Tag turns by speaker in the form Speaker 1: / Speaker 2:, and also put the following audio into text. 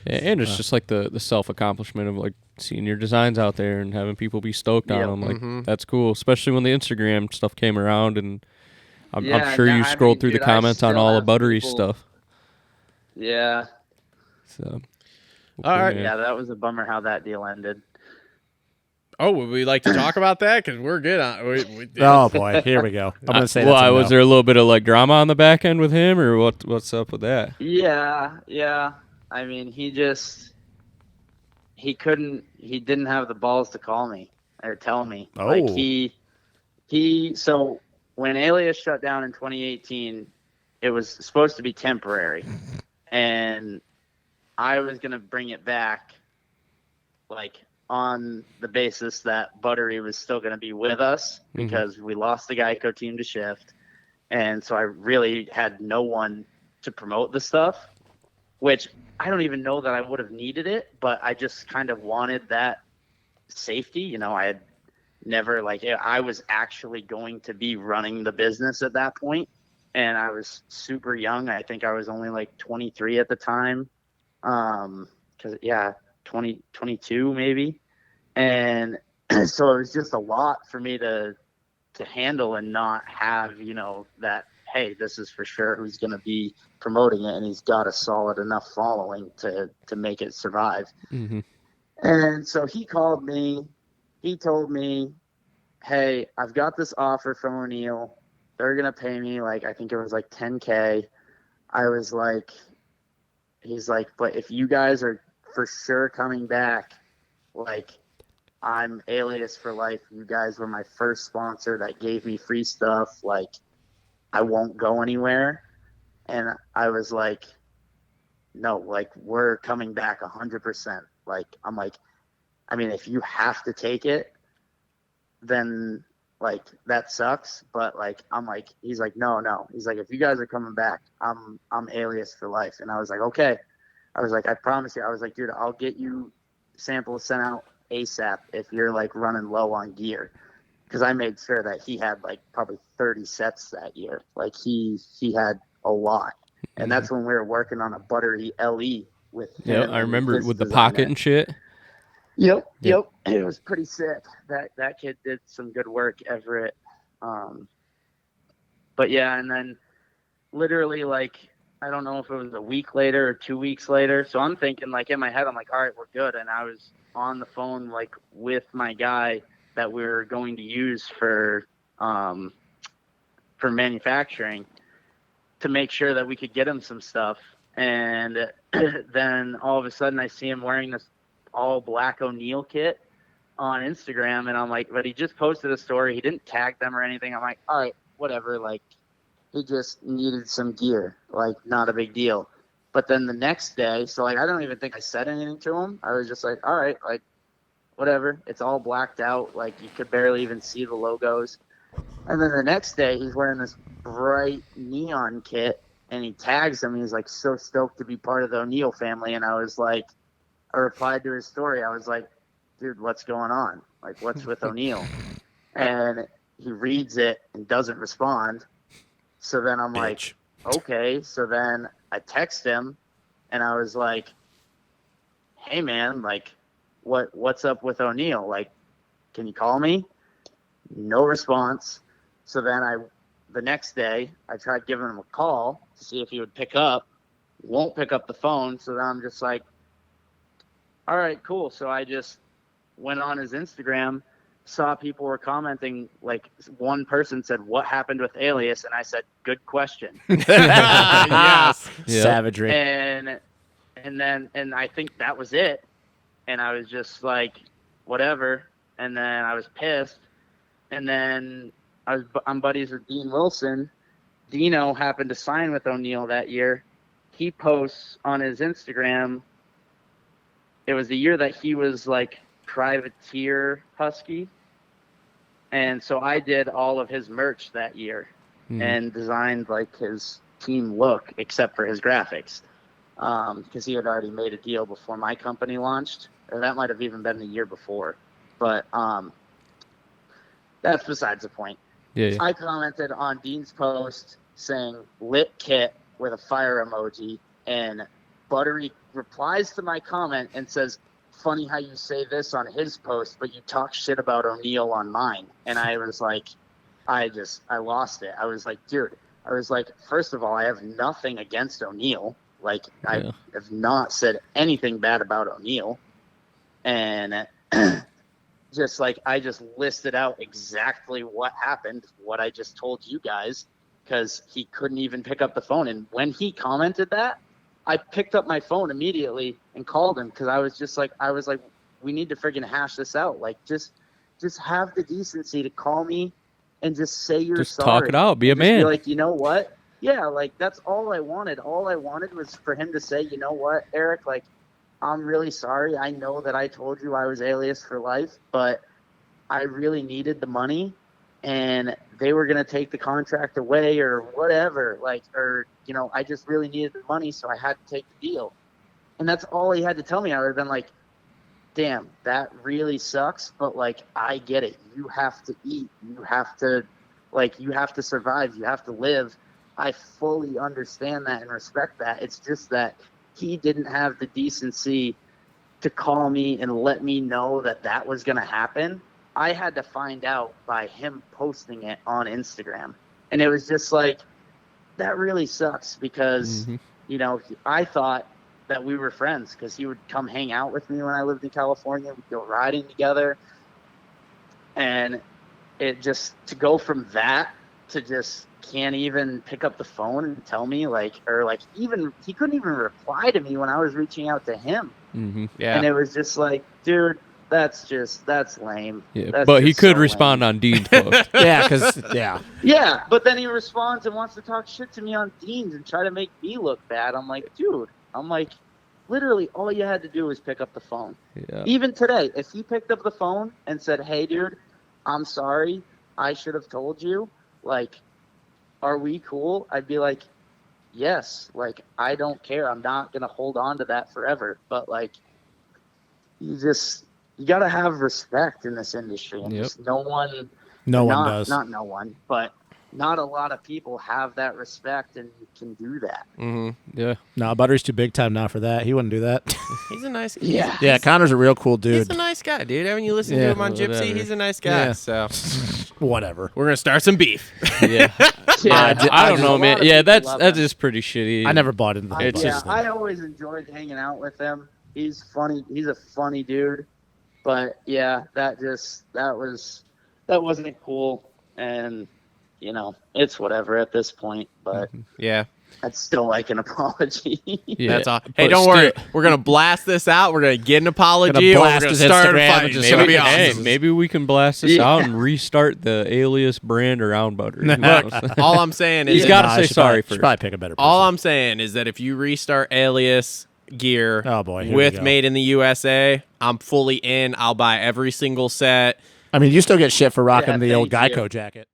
Speaker 1: And it's just like the self-accomplishment of like seeing your designs out there and having people be stoked on them. Like that's cool, especially when the Instagram stuff came around, and I'm
Speaker 2: Yeah,
Speaker 1: sure you
Speaker 2: I
Speaker 1: scrolled
Speaker 2: mean,
Speaker 1: through the
Speaker 2: dude, I
Speaker 1: comments on
Speaker 2: still
Speaker 1: all the
Speaker 2: have
Speaker 1: Buttery
Speaker 2: people.
Speaker 1: stuff.
Speaker 2: Yeah,
Speaker 1: So
Speaker 3: All
Speaker 1: cool,
Speaker 3: right.
Speaker 1: man.
Speaker 2: yeah, that was a bummer how that deal ended.
Speaker 3: Oh, would we like to talk about that? Because we're good on.
Speaker 4: Oh boy, here we go. I'm gonna say that's a no.
Speaker 1: Was there a little bit of like drama on the back end with him, or what's up with that?
Speaker 2: Yeah. I mean, he didn't have the balls to call me or tell me.
Speaker 4: Oh.
Speaker 2: Like so when Alias shut down in 2018, it was supposed to be temporary, and I was gonna bring it back, like on the basis that Buttery was still gonna be with us because we lost the Geico team to Shift, and so I really had no one to promote the stuff, which I don't even know that I would have needed it, but I just kind of wanted that safety. You know, I had never, like, I was actually going to be running the business at that point, and I was super young. I think I was only like 23 at the time. 22 maybe. And so it was just a lot for me to handle and not have, that, hey, this is for sure who's going to be promoting it, and he's got a solid enough following to make it survive. And so he called me. He told me, hey, I've got this offer from O'Neill. They're going to pay me, like, I think it was like $10K. I was like, he's like, but if you guys are for sure coming back, like, I'm Alias for life. You guys were my first sponsor that gave me free stuff. Like, I won't go anywhere. And I was like, no, like, we're coming back 100%. Like, I'm like, I mean, if you have to take it, then, like, that sucks. But, like, I'm like, he's like, no. He's like, if you guys are coming back, I'm Alias for life. And I was like, okay. I was like, I promise you. I was like, dude, I'll get you samples sent out ASAP if you're, like, running low on gear. Because I made sure that he had, like, probably 30 sets that year. Like, he had a lot. And that's when we were working on a Buttery LE with him.
Speaker 1: Yeah, I remember
Speaker 2: his
Speaker 1: with the
Speaker 2: designer.
Speaker 1: pocket and shit.
Speaker 2: Yep. It was pretty sick. That kid did some good work, Everett. But yeah, and then literally, like, I don't know if it was a week later or 2 weeks later. So I'm thinking, like, in my head, I'm like, all right, we're good. And I was on the phone, like, with my guy that we were going to use for manufacturing to make sure that we could get him some stuff. And then all of a sudden I see him wearing this all black O'Neill kit on Instagram, and I'm like, but he just posted a story. He didn't tag them or anything. I'm like, all right, whatever. Like, he just needed some gear, like, not a big deal. But then the next day, so, like, I don't even think I said anything to him. I was just like, all right, like, whatever. It's all blacked out. Like, you could barely even see the logos. And then the next day, he's wearing this bright neon kit, and he tags him. He's like, so stoked to be part of the O'Neill family. And I was like, I replied to his story. I was like, dude, what's going on? Like, what's with O'Neill? And he reads it and doesn't respond. So then I'm like, okay. So then I text him, and I was like, hey, man, like, what's up with O'Neill? Like, can you call me? No response. So then the next day, I tried giving him a call to see if he would pick up. Won't pick up the phone. So then I'm just like, all right, cool. So I just went on his Instagram, saw people were commenting. Like, one person said, what happened with Alias? And I said, good question.
Speaker 3: Yes.
Speaker 1: Yep.
Speaker 4: Savagery.
Speaker 2: And I think that was it. And I was just like, whatever. And then I was pissed. And then I'm buddies with Dean Wilson. Dino happened to sign with O'Neill that year. He posts on his Instagram. It was the year that he was, like, privateer Husky. And so I did all of his merch that year and designed, like, his team look, except for his graphics. Because he had already made a deal before my company launched. Or that might have even been the year before. But that's besides the point.
Speaker 1: Yeah.
Speaker 2: I commented on Dean's post saying lit kit with a fire emoji and Buttery replies to my comment and says, "Funny how you say this on his post, but you talk shit about O'Neal on mine." And I was like, I lost it. I was like, dude, first of all, I have nothing against O'Neal. Like, I have not said anything bad about O'Neal. And just like, I just listed out exactly what happened, what I just told you guys, because he couldn't even pick up the phone. And when he commented that, I picked up my phone immediately and called him, because I was like, we need to friggin' hash this out. Like, just have the decency to call me and just say you're
Speaker 1: just
Speaker 2: sorry.
Speaker 1: Talk it out. Be a man.
Speaker 2: Be like, you know what? Yeah, like, that's all I wanted. All I wanted was for him to say, you know what, Eric, like, I'm really sorry. I know that I told you I was Alias for life, but I really needed the money, and they were going to take the contract away or whatever. Like, or, you know, I just really needed the money, so I had to take the deal. And that's all he had to tell me. I would have been like, damn, that really sucks, but, like, I get it. You have to eat. You have to survive. You have to live. I fully understand that and respect that. It's just that he didn't have the decency to call me and let me know that that was going to happen. I had to find out by him posting it on Instagram. And it was just like, that really sucks, because, you know, I thought that we were friends, because he would come hang out with me when I lived in California. We'd go riding together. And it just, to go from that to just can't even pick up the phone and tell me, like, or like, even he couldn't even reply to me when I was reaching out to him.
Speaker 3: Yeah.
Speaker 2: And it was just like, dude, that's lame.
Speaker 1: Yeah,
Speaker 2: that's
Speaker 1: but he could
Speaker 2: so
Speaker 1: respond
Speaker 2: lame.
Speaker 1: on Dean's post.
Speaker 2: Yeah, but then he responds and wants to talk shit to me on Dean's and try to make me look bad. I'm like, dude, literally all you had to do was pick up the phone.
Speaker 1: Yeah.
Speaker 2: Even today, if he picked up the phone and said, hey, dude, I'm sorry, I should have told you, like, are we cool? I'd be like, yes, like, I don't care. I'm not going to hold on to that forever. But, like, you got to have respect in this industry. And just no one does. Not no one, but not a lot of people have that respect and can do that.
Speaker 1: Yeah.
Speaker 4: No, Buttery's too big time now for that. He wouldn't do that.
Speaker 3: He's a nice guy.
Speaker 2: Yeah.
Speaker 4: Connor's a real cool dude.
Speaker 3: He's a nice guy, dude. I mean, you listen to him on Gypsy, he's a nice guy.
Speaker 4: Yeah.
Speaker 3: So
Speaker 4: whatever.
Speaker 3: we're gonna start some beef.
Speaker 1: Yeah. I don't know, man. Yeah, that is pretty shitty.
Speaker 4: I never bought into that.
Speaker 2: I always enjoyed hanging out with him. He's funny. He's a funny dude. But yeah, that wasn't cool. And, you know, it's whatever at this point. But
Speaker 3: yeah.
Speaker 2: I'd still like an apology.
Speaker 1: Yeah.
Speaker 3: That's all. Hey, don't worry. We're going to blast this out. We're going to get an apology. We're going to start a fight. It's going to be awesome.
Speaker 1: Hey, maybe we can blast this out and restart the Alias brand around Buttery.
Speaker 3: Look, all I'm saying is
Speaker 1: he's got to say sorry first.
Speaker 4: Probably pick a better person.
Speaker 3: All I'm saying is that if you restart Alias Gear with Made in the USA, I'm fully in. I'll buy every single set.
Speaker 4: I mean, you still get shit for rocking the old Geico jacket.